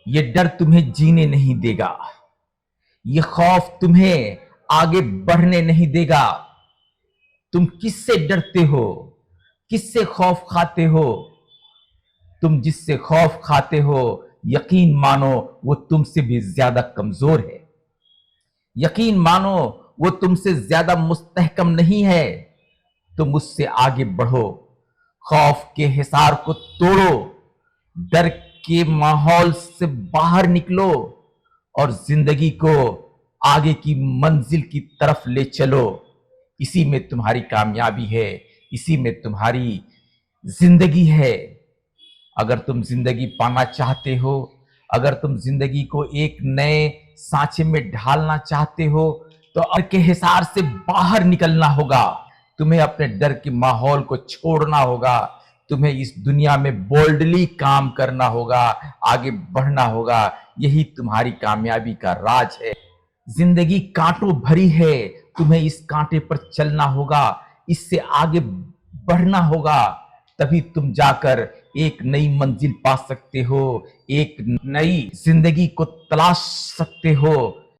ये डर तुम्हें जीने नहीं देगा, ये खौफ तुम्हें आगे बढ़ने नहीं देगा। तुम किससे डरते हो, किससे खौफ खाते हो? तुम जिससे खौफ खाते हो, यकीन मानो वो तुमसे भी ज्यादा कमजोर है। यकीन मानो वो तुमसे ज्यादा मुस्तहकम नहीं है। तुम उससे आगे बढ़ो, खौफ के हिसार को तोड़ो, डर के माहौल से बाहर निकलो और जिंदगी को आगे की मंजिल की तरफ ले चलो। इसी में तुम्हारी कामयाबी है, इसी में तुम्हारी जिंदगी है। अगर तुम जिंदगी पाना चाहते हो, अगर तुम जिंदगी को एक नए सांचे में ढालना चाहते हो, तो डर के हिसार से बाहर निकलना होगा। तुम्हें अपने डर के माहौल को छोड़ना होगा। तुम्हें इस दुनिया में बोल्डली काम करना होगा, आगे बढ़ना होगा। यही तुम्हारी कामयाबी का राज है। जिंदगी कांटों भरी है, तुम्हें इस कांटे पर चलना होगा, इससे आगे बढ़ना होगा। तभी तुम जाकर एक नई मंजिल पा सकते हो, एक नई जिंदगी को तलाश सकते हो।